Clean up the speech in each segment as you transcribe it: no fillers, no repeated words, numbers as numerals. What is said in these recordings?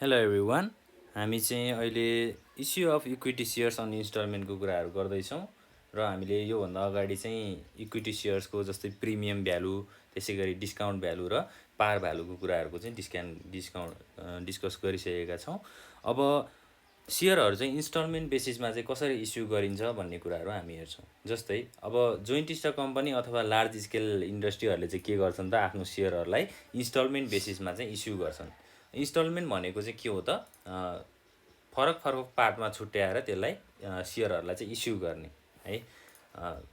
Hello everyone, हामी चाहिँ अहिले issue of equity shares on इन्स्टलमेन्टको कुराहरू गर्दैछौँ र हामीले योभन्दा अगाडि चाहिँ इक्विटी सेयर्सको जस्तै प्रिमियम भ्यालु, त्यसै गरी डिस्काउन्ट भ्यालु र पार भ्यालुको कुराहरूको चाहिँ डिस्कस गरिसकेका छौँ। अब सेयरहरू चाहिँ इन्स्टलमेन्ट बेसिसमा चाहिँ कसरी इस्यु गरिन्छ भन्ने कुराहरू हामी हेर्छौँ। जस्तै अब जोइन्ट स्टक कम्पनी अथवा लार्ज स्केल इन्डस्ट्रीहरूले चाहिँ के गर्छन् त, आफ्नो सेयरहरूलाई इन्स्टलमेन्ट बेसिसमा चाहिँ इस्यु गर्छन्। इन्स्टलमेन्ट भनेको चाहिँ के हो त, फरक फरक पार्टमा छुट्याएर त्यसलाई सेयरहरूलाई चाहिँ इस्यु गर्ने है,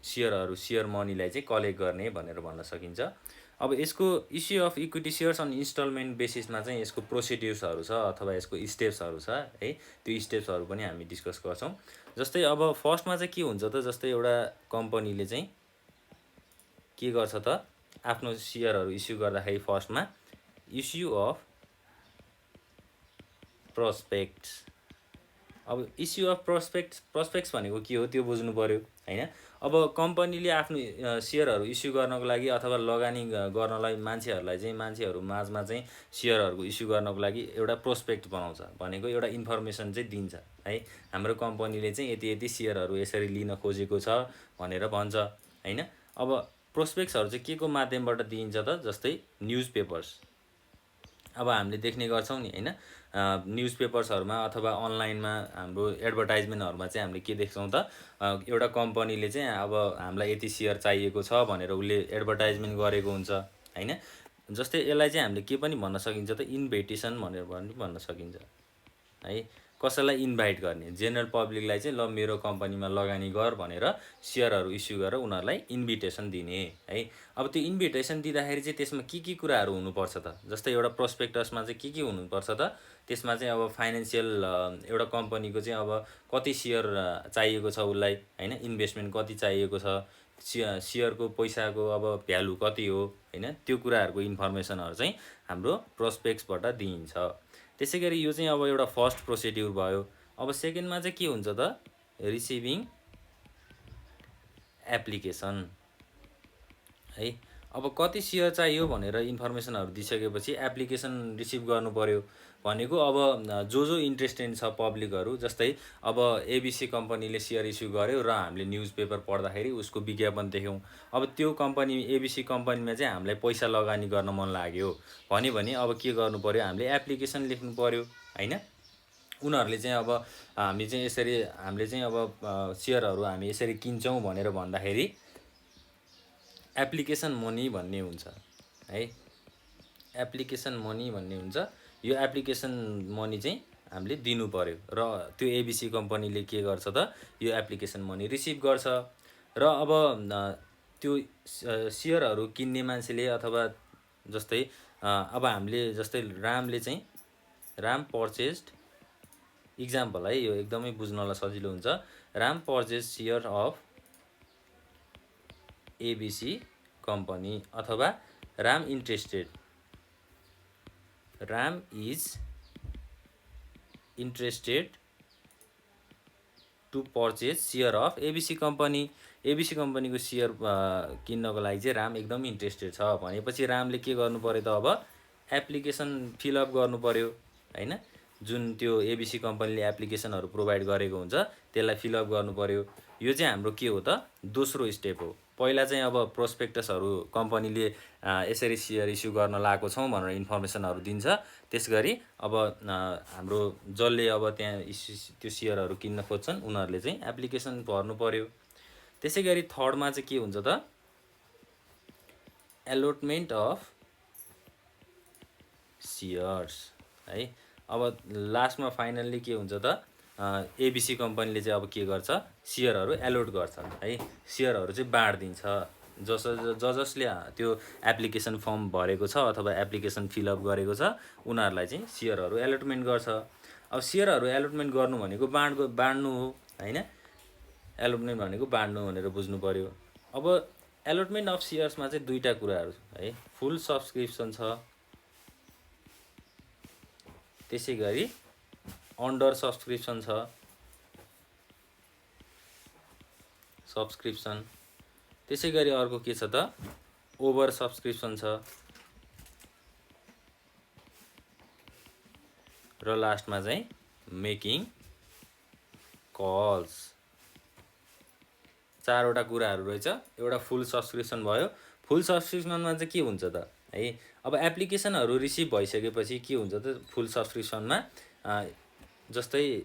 सेयर मनीलाई चाहिँ कलेक्ट गर्ने भनेर भन्न सकिन्छ। अब यसको issue of equity shares on installment बेसिसमा चाहिँ यसको प्रोसिड्युर्सहरू छ अथवा यसको स्टेप्सहरू छ है, त्यो स्टेप्सहरू पनि हामी डिस्कस गर्छौँ। जस्तै अब फर्स्टमा चाहिँ के हुन्छ त, जस्तै एउटा कम्पनीले चाहिँ के गर्छ त, आफ्नो सेयरहरू इस्यु गर्दाखेरि फर्स्टमा इस्यु अफ प्रोस्पेक्ट्स। अब इस्यु अफ प्रोस्पेक्ट्स भनेको के हो त्यो बुझ्नु पर्यो हैन। अब कम्पनीले आफ्नो सेयरहरू इस्यु गर्नको लागि अथवा लगानी गर्नलाई मान्छेहरू माझमा चाहिँ सेयरहरूको इस्यु गर्नको लागि एउटा प्रोस्पेक्ट बनाउँछ, भनेको एउटा इन्फर्मेसन चाहिँ दिन्छ है। हाम्रो कम्पनीले चाहिँ यति यति सेयरहरू यसरी लिन खोजेको छ भनेर भन्छ हैन। अब प्रोस्पेक्ट्सहरू चाहिँ के को माध्यमबाट दिइन्छ त, जस्तै न्युज पेपर्स। अब हामीले देख्ने गर्छौँ नि हैन, न्युज पेपर्सहरूमा अथवा अनलाइनमा हाम्रो एडभर्टाइजमेन्टहरूमा चाहिँ हामीले के देख्छौँ त, एउटा कम्पनीले चाहिँ अब हामीलाई यति सेयर चाहिएको छ भनेर उसले एडभर्टाइजमेन्ट गरेको हुन्छ हैन। जस्तै यसलाई चाहिँ हामीले के पनि भन्न सकिन्छ त, इन्भिटेसन भनेर पनि भन्न सकिन्छ है। कसैलाई इन्भाइट गर्ने, जेनरल पब्लिकलाई चाहिँ ल मेरो कम्पनीमा लगानी गर भनेर सेयरहरू इस्यु गरेर उनीहरूलाई इन्भिटेसन दिने है। अब त्यो इन्भिटेसन दिँदाखेरि चाहिँ त्यसमा के कुराहरू हुनुपर्छ त, जस्तै एउटा प्रोस्पेक्टसमा चाहिँ के हुनुपर्छ त, त्यसमा चाहिँ अब फाइनेन्सियल एउटा कम्पनीको चाहिँ अब कति सेयर चाहिएको छ उसलाई हैन, इन्भेस्टमेन्ट कति चाहिएको छ, सेयरको पैसाको अब भ्यालु कति हो हैन, त्यो कुराहरूको इन्फर्मेसनहरू चाहिँ हाम्रो प्रोस्पेक्ट्सबाट दिइन्छ। त्यसै गरी यो चाहिँ अब एउटा फर्स्ट प्रोसिड्युर भयो। अब सेकेन्डमा चाहिँ के हुन्छ त, रिसिभिङ एप्लिकेसन है। अब कति सेयर चाहियो भनेर इन्फर्मेसनहरू दिइसकेपछि एप्लिकेसन रिसिभ गर्नु पर्यो, भनेको अब जो इन्ट्रेस्टेड छ पब्लिकहरू, जस्तै अब एबिसी कम्पनीले सेयर इस्यु गर्यो र हामीले न्युज पेपर पढ्दाखेरि उसको विज्ञापन देख्यौँ। अब त्यो कम्पनी एबिसी कम्पनीमा चाहिँ हामीलाई पैसा लगानी गर्न मन लाग्यो भने अब के गर्नु पर्यो, हामीले एप्लिकेसन लेख्नु पर्यो हैन। उनीहरूले चाहिँ अब हामीले चाहिँ अब सेयरहरू हामी यसरी किन्छौँ भनेर भन्दाखेरि एप्लिकेसन मनी भन्ने हुन्छ है, एप्लिकेसन मनी भन्ने हुन्छ। यो एप्लिकेसन मनी चाहिँ हामीले दिनु पर्यो र त्यो एबिसी कम्पनीले के गर्छ त, यो एप्लिकेसन मनी रिसिभ गर्छ। र अब त्यो सेयरहरू किन्ने मान्छेले अथवा जस्तै अब हामीले जस्तै राम पर्चेस्ड, इक्जाम्पल है, यो एकदमै बुझ्नलाई सजिलो हुन्छ। Ram purchase share of ABC company अथवा Ram is interested to purchase share of ABC company. ABC कम्पनीको सेयर किन्नको लागि चाहिँ राम एकदम इन्ट्रेस्टेड छ भनेपछि रामले के गर्नु पर्यो त, अब एप्लिकेसन फिलअप गर्नु पर्यो हैन। जुन त्यो एबिसी कम्पनीले एप्लिकेसनहरू प्रोभाइड गरेको हुन्छ त्यसलाई फिलअप गर्नु पर्यो। यो चाहिँ हाम्रो के हो त, दोस्रो स्टेप हो। पहिला चाहिँ अब प्रोस्पेक्टसहरू कम्पनीले यसरी सेयर इस्यु गर्न लागेको छौँ भनेर इन्फर्मेसनहरू दिन्छ। त्यसगरी अब हाम्रो जसले अब त्यहाँ त्यो सेयरहरू किन्न खोज्छन् उनीहरूले चाहिँ एप्लिकेसन भर्नु पर्यो। त्यसै गरी थर्डमा चाहिँ के हुन्छ त, एलोटमेन्ट अफ सेयर्स है। अब लास्टमा फाइनल्ली के हुन्छ त, एबिसी कम्पनीले चाहिँ अब के गर्छ, सेयरहरू एलोट गर्छ है, सेयरहरू चाहिँ बाँडिदिन्छ। जसले त्यो एप्लिकेसन फर्म भरेको छ अथवा एप्लिकेसन फिलअप गरेको छ उनीहरूलाई चाहिँ सेयरहरू एलोटमेन्ट गर्छ। अब सेयरहरू एलोटमेन्ट गर्नु भनेको बाँड्नु हो हैन, एलोटमेन्ट भनेको बाँड्नु भनेर बुझ्नु पर्यो। अब एलोटमेन्ट अफ सेयर्समा चाहिँ दुईटा कुराहरू है, फुल सब्सक्रिप्सन छ, त्यसै गरी अन्डर सब्सक्रिप्सन छ, त्यसै गरी अर्को के छ त, ओभर सब्सक्रिप्सन छ। र लास्टमा चाहिँ मेकिङ कल्स। चारवटा कुराहरू रहेछ। एउटा फुल सब्सक्रिप्सन भयो। फुल सब्सक्रिप्सनमा चाहिँ के हुन्छ त है, अब एप्लिकेसनहरू रिसिभ भइसकेपछि के हुन्छ त फुल सब्सक्रिप्सनमा जस्तै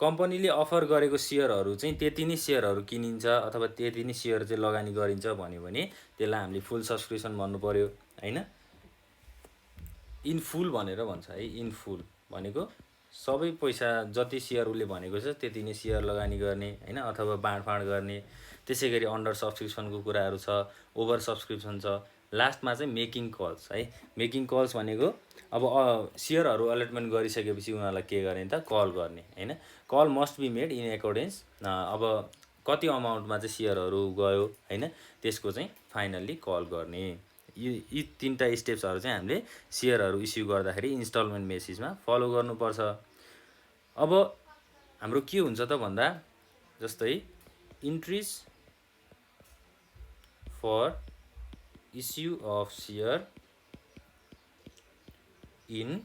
कम्पनीले अफर गरेको सेयरहरू चाहिँ त्यति नै सेयरहरू किनिन्छ अथवा त्यति नै सेयर चाहिँ लगानी गरिन्छ भन्यो भने त्यसलाई हामीले फुल सब्सक्रिप्सन भन्नु पर्यो हैन। इन फुल भनेर भन्छ है। इन फुल भनेको सबै पैसा जति सेयर उसले भनेको छ त्यति नै सेयर लगानी गर्ने हैन, अथवा बाँडफाँड गर्ने। त्यसै गरी अन्डर सब्सक्रिप्सनको कुराहरू छ, ओभर सब्सक्रिप्सन छ। लास्टमा चाहिँ मेकिङ कल्स है। मेकिङ कल्स भनेको अब सेयरहरू अलटमेन्ट गरिसकेपछि उनीहरूलाई के गर्ने त कल गर्ने हैन। Call must be made in accordance, अब कति अमाउन्टमा चाहिँ सेयरहरू गयो हैन, त्यसको चाहिँ फाइनल्ली कल गर्ने। यी तीनटा स्टेप्सहरू चाहिँ हामीले सेयरहरू इस्यु गर्दाखेरि इन्स्टलमेन्ट बेसिसमा फलो गर्नुपर्छ। अब हाम्रो के हुन्छ त भन्दा जस्तै entries for issue of share in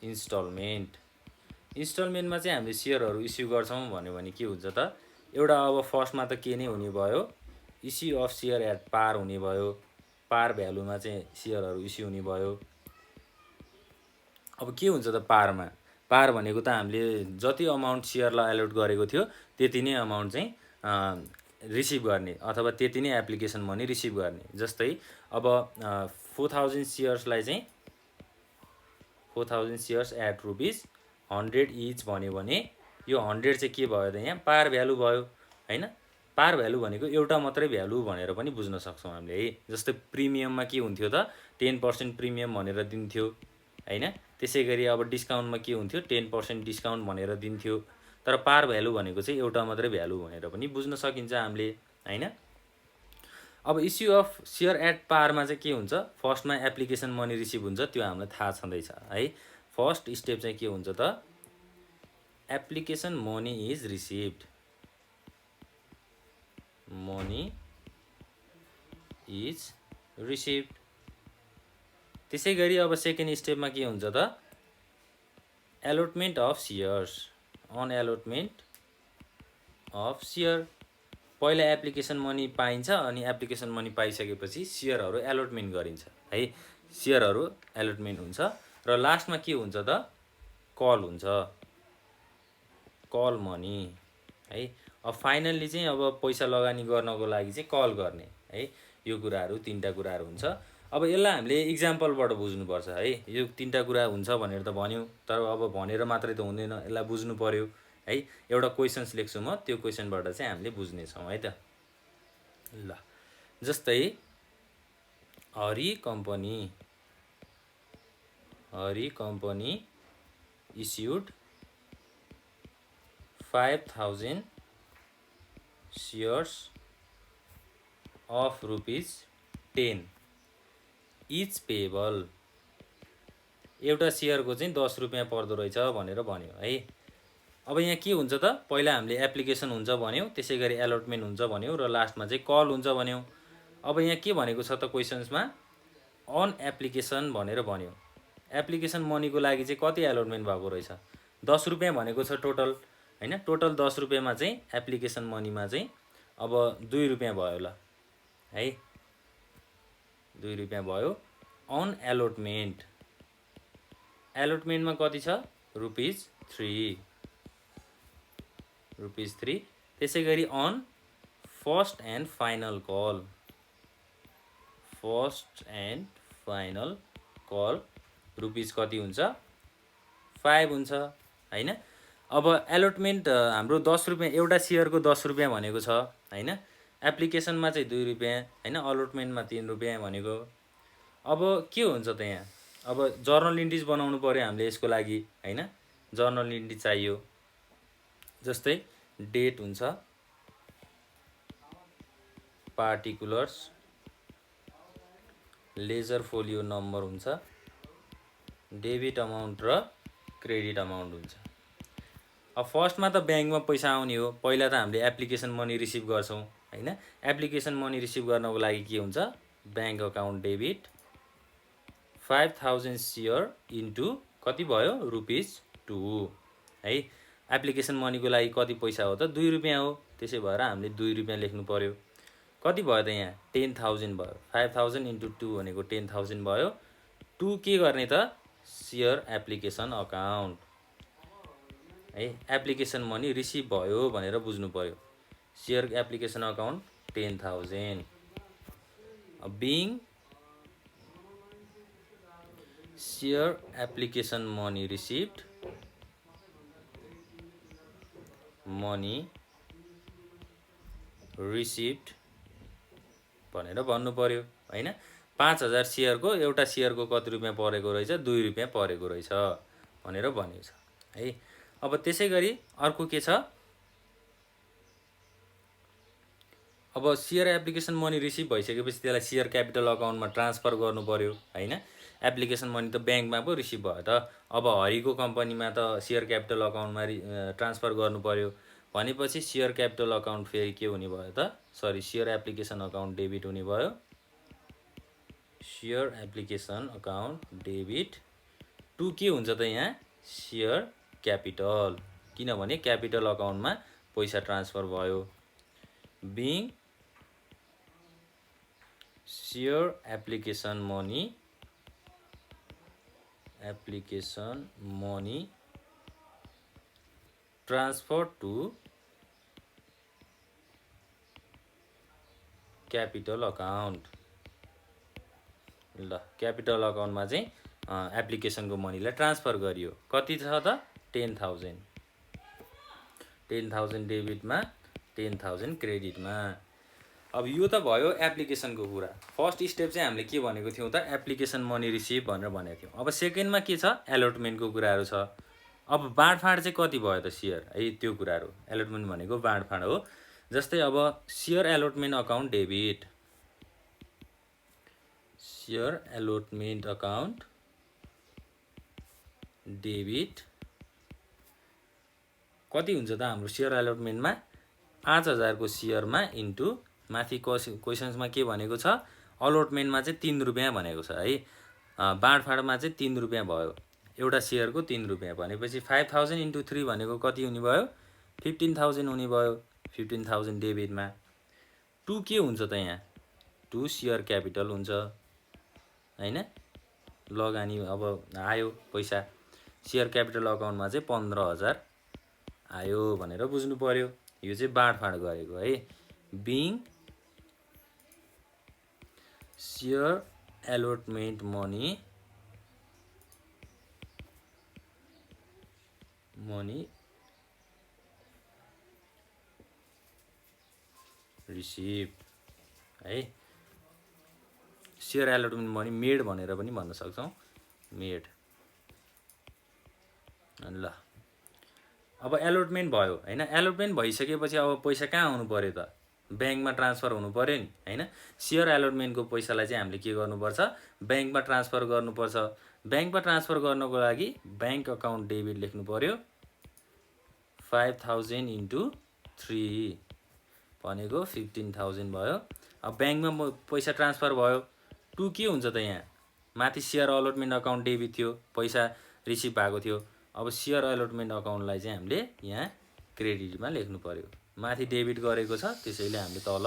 इन्स्टलमेन्टमा चाहिँ हामीले सेयरहरू इस्यु गर्छौँ भन्यो भने के हुन्छ त, एउटा अब फर्स्टमा त के नै हुने भयो, issue of share at par हुने भयो। पार भ्यालुमा चाहिँ सेयरहरू इस्यु हुने भयो। अब के हुन्छ त पारमा, पार भनेको त हामीले जति अमाउन्ट सेयरलाई एलोट गरेको थियो त्यति नै अमाउन्ट चाहिँ रिसिभ गर्ने अथवा त्यति नै एप्लिकेसन मनी रिसिभ गर्ने। जस्तै अब 4000 सेयर्सलाई चाहिँ 4000 सेयर्स एट ₹100 इच भन्यो भने यो 100 चाहिँ के भयो त यहाँ पार भ्यालु भयो हैन। पार भ्यालु भनेको एउटा मात्रै भ्यालु भनेर पनि बुझ्न सक्छौँ हामीले है। जस्तै प्रिमियममा के हुन्थ्यो त 10% प्रिमियम भनेर दिन्थ्यो हैन। त्यसै गरी अब डिस्काउन्टमा के हुन्थ्यो 10% डिस्काउन्ट भनेर दिन्थ्यो। तर पार भ्यालु भनेको चाहिँ एउटा मात्रै भ्यालु भनेर पनि बुझ्न सकिन्छ हामीले हैन। अब इस्यु अफ सेयर एट पारमा चाहिँ के हुन्छ, फर्स्टमा एप्लिकेसन मनी रिसिभ हुन्छ, त्यो हामीलाई थाहा छँदैछ है। फर्स्ट स्टेप चाहिँ के हुन्छ त, application money is received, money is received. त्यसै गरी अब सेकेन्ड स्टेपमा के हुन्छ त, allotment of shares, on allotment of share. पहिला एप्लिकेसन मनी पाइन्छ अनि एप्लिकेसन मनी पाइसकेपछि सेयरहरू एलोटमेन्ट गरिन्छ है। सेयरहरू एलोटमेन्ट हुन्छ र लास्टमा के हुन्छ त कल हुन्छ, कल मनी है। अब फाइनल्ली चाहिँ अब पैसा लगानी गर्नको लागि चाहिँ कल गर्ने है। यो कुराहरू तीनटा कुराहरू हुन्छ। अब यसलाई हामीले इक्जाम्पलबाट बुझ्नुपर्छ है। यो तीनटा कुरा हुन्छ भनेर त भन्यो, तर अब भनेर मात्रै त हुँदैन, यसलाई बुझ्नु पर्यो है। एउटा क्वेसन्स लेख्छु म, त्यो क्वेसनबाट चाहिँ हामीले बुझ्नेछौँ है त। ल जस्तै Hari company issued 5000 shares of ₹10 each payable. एउटा सेयरको चाहिँ 10 रुपियाँ पर्दो रहेछ भनेर भन्यो है। अब यहाँ के हुन्छ त, पहिला हामीले एप्लिकेसन हुन्छ भन्यौँ, त्यसै गरी एलोटमेन्ट हुन्छ भन्यौँ र लास्टमा चाहिँ कल हुन्छ भन्यौँ। अब यहाँ के भनेको छ त क्वेसन्समा, अन एप्लिकेसन भनेर भन्यो। एप्लिकेसन मनीको लागि चाहिँ कति एलोटमेन्ट भएको रहेछ, 10 रुपियाँ भनेको छ टोटल हैन। टोटल 10 रुपियाँमा चाहिँ एप्लिकेसन मनीमा चाहिँ अब 2 रुपियाँ भयो ल है, 2 रुपियाँ भयो। अन एलोटमेन्ट, एलोटमेन्टमा कति छ ₹3। त्यसै गरी on first and final call, rupees कति हुन्छ 5 हुन्छ हैन। अब एलोटमेन्ट हाम्रो 10 रुपियाँ, एउटा सेयरको 10 रुपियाँ भनेको छ हैन। एप्लिकेसनमा चाहिँ 2 रुपियाँ हैन, अलोटमेन्टमा 3 रुपियाँ भनेको। अब के हुन्छ त यहाँ, अब जर्नल इन्ट्रिज बनाउनु पर्यो हामीले यसको लागि हैन। जर्नल इन्ट्री चाहियो। जस्तै डेट हुन्छ, पार्टिकुलर्स, लेजर फोलियो नम्बर हुन्छ, डेबिट अमाउन्ट र क्रेडिट अमाउन्ट हुन्छ। अब फर्स्टमा त ब्याङ्कमा पैसा आउने हो, पहिला त हामीले एप्लिकेसन मनी रिसिभ गर्छौँ हैन। एप्लिकेसन मनी रिसिभ गर्नको लागि के हुन्छ, bank account debit 5000 share into कति भयो ₹2 है। एप्लिकेसन मनीको लागि कति पैसा हो त ₹2 हो, त्यसै भएर हामीले ₹2 लेख्नु पर्यो। कति भयो त यहाँ 10,000 भयो, 5,000 × 2 भनेको 10,000 भयो। 2 के गर्ने त सेयर एप्लिकेसन अकाउन्ट है। एप्लिकेसन मनी रिसिभ भयो भनेर बुझ्नु पर्यो। Share application account 10,000 being share application money received भनेर भन्नु पर्यो हैन। 5,000 सेयरको एउटा सेयरको कति रुपियाँ परेको रहेछ ₹2 परेको रहेछ भनेर भनेको छ है। अब त्यसै गरी अर्को के छ, अब सेयर एप्लिकेसन मनी रिसिभ भइसकेपछि त्यसलाई सेयर क्यापिटल अकाउन्टमा ट्रान्सफर गर्नु पर्यो हैन। एप्लिकेसन मनी त ब्याङ्कमा पो रिसिभ भयो त, अब हरिको कम्पनीमा त सेयर क्यापिटल अकाउन्टमा ट्रान्सफर गर्नु पर्यो भनेपछि सेयर क्यापिटल अकाउन्ट फेरि के हुने भयो त, सरी सेयर एप्लिकेसन अकाउन्ट डेबिट हुने भयो। Share application account debit to के हुन्छ त यहाँ सेयर क्यापिटल, किनभने क्यापिटल अकाउन्टमा पैसा ट्रान्सफर भयो। Being share application money transfer to capital account. ल क्यापिटल अकाउन्टमा चाहिँ एप्लिकेसनको मनीलाई ट्रान्सफर गरियो। कति छ त 10,000 डेबिटमा 10,000 क्रेडिटमा। अब यो त भयो एप्लिकेसनको कुरा। फर्स्ट स्टेप चाहिँ हामीले के भनेको थियौँ त एप्लिकेसन मनी रिसिभ भनेर भनेको थियौँ। अब सेकेन्डमा के छ एलोटमेन्टको कुराहरू छ। अब बाँडफाँड चाहिँ कति भयो त सेयर है, त्यो कुराहरू। एलोटमेन्ट भनेको बाँडफाँड हो। जस्तै अब share allotment account debit, share allotment account debit कति हुन्छ त हाम्रो सेयर एलोटमेन्टमा 5,000 को सेयरमा इन्टु माथि क्वेसन्समा के भनेको छ अलोटमेन्टमा चाहिँ ₹3 भनेको छ है। बाँडफाँडमा चाहिँ ₹3 भयो, एउटा सेयरको ₹3 भनेपछि 5,000 × 3 भनेको कति हुने भयो 15,000 हुने भयो। 15,000 डेबिटमा 2 के हुन्छ त यहाँ 2 सेयर क्यापिटल हुन्छ हैन। लगानी अब आयो पैसा सेयर क्यापिटल अकाउन्टमा चाहिँ 15,000 आयो भनेर बुझ्नु पर्यो। यो चाहिँ बाँडफाँड गरेको है। Being share allotment money receive है। सेयर एलोटमेन्ट मनी मेड भनेर पनि भन्न सक्छौँ, मेड। ल अब एलोटमेन्ट भयो हैन। एलोटमेन्ट भइसकेपछि अब पैसा कहाँ आउनु पर्यो त ब्याङ्कमा ट्रान्सफर हुनु पर्यो नि हैन। सेयर एलोटमेन्टको पैसालाई चाहिँ हामीले के गर्नुपर्छ ब्याङ्कमा ट्रान्सफर गर्नुपर्छ। ब्याङ्कमा ट्रान्सफर गर्नको लागि ब्याङ्क अकाउन्ट डेबिट लेख्नु पर्यो। 5,000 × 3 भनेको 15,000 भयो। अब ब्याङ्कमा पैसा ट्रान्सफर भयो। 2 के हुन्छ त यहाँ माथि सेयर अलोटमेन्ट अकाउन्ट डेबिट थियो, पैसा रिसिभ भएको थियो। अब सेयर एलोटमेन्ट अकाउन्टलाई चाहिँ हामीले यहाँ क्रेडिटमा लेख्नु पर्यो। माथि डेबिट गरेको छ त्यसैले हामीले तल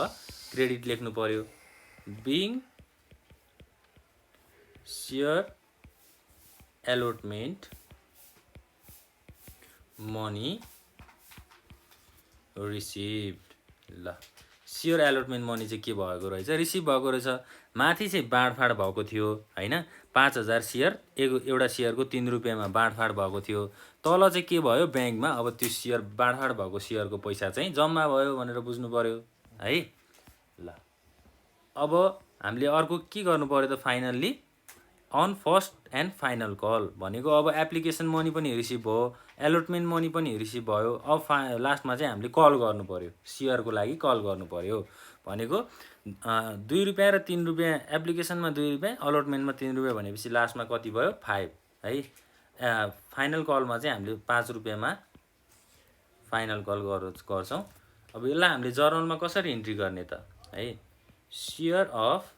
क्रेडिट लेख्नु पर्यो। Being share allotment money received. ल सेयर एलोटमेन्ट मनी चाहिँ के भएको रहेछ रिसिभ भएको रहेछ। माथि चाहिँ बाँडफाँड भएको थियो हैन। 5,000 सेयर एउटा सेयरको ₹3 बाँडफाँड भएको थियो। तल चाहिँ के भयो ब्याङ्कमा अब त्यो सेयर बाँडफाँड भएको सेयरको पैसा चाहिँ जम्मा भयो भनेर बुझ्नु पर्यो है। ल अब हामीले अर्को के गर्नु पर्यो त finally on first and final call भनेको अब एप्लिकेसन मनी पनि रिसिभ भयो, एलोटमेन्ट मनी पनि रिसिभ भयो। अब लास्टमा चाहिँ हामीले कल गर्नु पर्यो, सेयरको लागि कल गर्नु पर्यो भनेको ₹2 र ₹3 एप्लिकेसनमा ₹2 अलोटमेन्टमा ₹3 भनेपछि लास्टमा कति भयो 5 है। फाइनल कलमा चाहिँ हामीले ₹5 मा फाइनल कल गर्छौँ। अब यसलाई हामीले जर्नलमा कसरी इन्ट्री गर्ने त है। Share of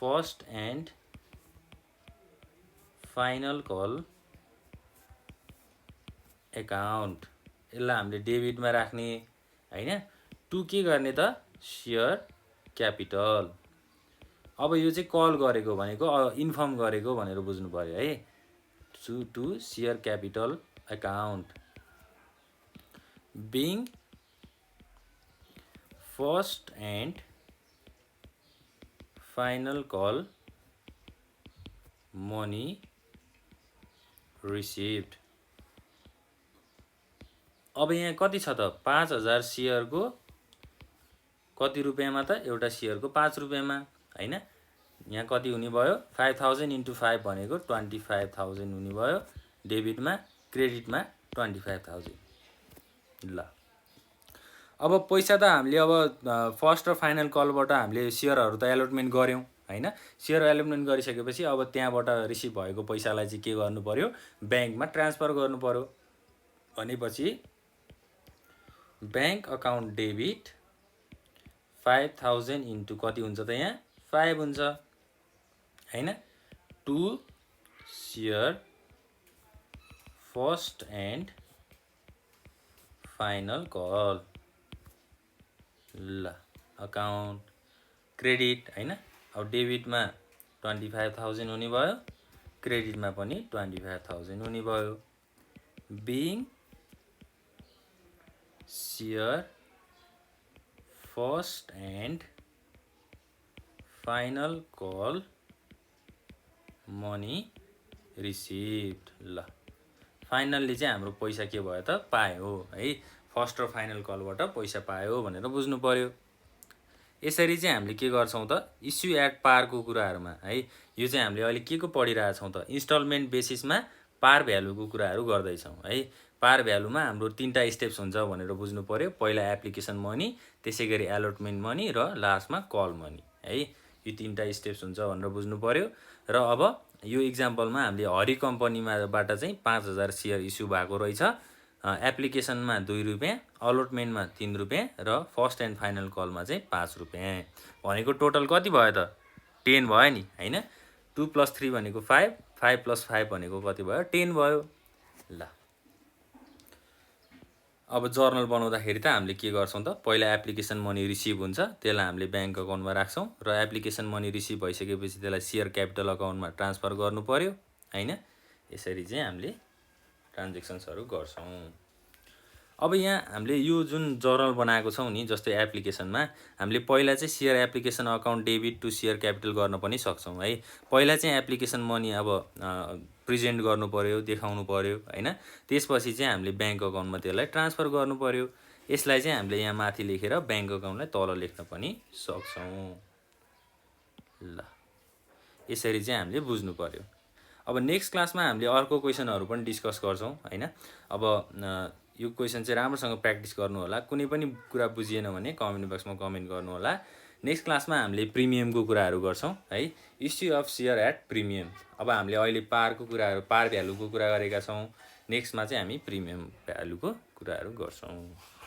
first and final call account, यसलाई हामीले डेबिटमा राख्ने हैन। टु के गर्ने त सेयर क्यापिटल। अब यो चाहिँ कल गरेको भनेको इन्फर्म गरेको भनेर बुझ्नु पर्यो है। To share capital account being first and final call money received. अब यहाँ कति छ त 5000 सेयरको कति रुपियाँमा त एउटा सेयरको 5 रुपियाँमा हैन। यहाँ कति हुने भयो 5000 × 5 भनेको 25000 हुने भयो डेबिटमा, क्रेडिटमा 25000। ल अब पैसा त हामीले अब फर्स्ट र फाइनल कलबाट हामीले सेयरहरू त एलोटमेन्ट गर्यौं हैन। सेयर एलोटमेन्ट गरिसकेपछि अब त्यहाँबाट रिसिभ भएको पैसालाई चाहिँ के गर्नु पर्यो बैंकमा ट्रान्सफर गर्नु पर्यो। भनेपछि बैंक अकाउन्ट डेबिट 5000 × कति हुन्छ त यहाँ 5 हुन्छ हैन। To share first and final call. ल अकाउन्ट क्रेडिट हैन। अब डेबिटमा 25000 हुने भयो, क्रेडिटमा पनि 25000 हुने भयो। Being share first and final call money received. ल फाइनल्ली चाहिँ हाम्रो पैसा के भयो त पायो है। फर्स्ट र फाइनल कलबाट पैसा पायो भनेर बुझ्नु पर्यो। यसरी चाहिँ हामीले के गर्छौं त इस्यु एट पारको कुराहरुमा है। यो चाहिँ हामीले अहिले के को पढिरहेछौं त इन्स्टलमेन्ट बेसिसमा पार भ्यालुको कुराहरु गर्दै छौं है। पार भ्यालुमा हाम्रो तीनटा स्टेप्स हुन्छ भनेर बुझ्नु पर्यो। पहिला एप्लिकेसन मनी, त्यसैगरी एलोटमेन्ट मनी र लास्टमा कल मनी है। यो तीनटा स्टेप्स हुन्छ भनेर बुझ्नु पर्यो। र अब यो एक्जाम्पलमा हामीले हरि कम्पनीमाबाट चाहिँ 5000 सेयर इस्यु भएको रहेछ। एप्लिकेसनमा 2 रुपैयाँ, अलटमेन्टमा 3 रुपैयाँ र फर्स्ट एन्ड फाइनल कलमा चाहिँ 5 रुपैयाँ। भनेको टोटल कति भयो त 10 भयो नि हैन। 2 + 3 भनेको 5, 5 + 5 भनेको कति भयो 10 भयो। ल अब जर्नल बनाउँदाखेरि त हामीले के गर्छौं त पहिला एप्लिकेसन मनी रिसिभ हुन्छ, त्यसलाई हामीले बैंक अकाउन्टमा राख्छौं र एप्लिकेसन मनी रिसिभ भइसकेपछि त्यसलाई शेयर क्यापिटल अकाउन्टमा ट्रान्सफर गर्नु पर्यो हैन। यसरी चाहिँ हामीले ट्रान्ज्याक्सन्सहरु गर्छौं। अब यहाँ हामीले यो जुन जर्नल बनाएको छौं नि जस्तै एप्लिकेसनमा हामीले पहिला चाहिँ share application account debit to share capital गर्न पनि सक्छौं है। पहिला चाहिँ एप्लिकेसन मनी अब प्रेजेन्ट गर्नु पर्यो, देखाउनु पर्यो हैन। त्यसपछि चाहिँ हामीले बैंक अकाउन्टमा त्यसलाई ट्रान्सफर गर्नु पर्यो। यसलाई चाहिँ हामीले यहाँ माथि लेखेर बैंक अकाउन्टलाई तल लेख्न पनि सक्छौं। ल यसरी चाहिँ हामीले बुझ्नु पर्यो। अब नेक्स्ट क्लासमा हामीले अर्को क्वेशनहरु पनि डिस्कस गर्छौं हैन। अब यो क्वेशन चाहिँ राम्रोसँग प्र्याक्टिस गर्नु होला। कुनै पनि कुरा बुझिएन भने कमेन्ट बक्समा कमेन्ट गर्नु होला। नेक्स्ट क्लासमा हामीले प्रिमियमको कुराहरु गर्छौं है। Issue of share at premium. अब हामीले अहिले पारको कुराहरु पार भ्यालुको कुरा गरेका छौं। नेक्स्टमा चाहिँ हामी प्रिमियम भ्यालुको कुराहरु गर्छौं।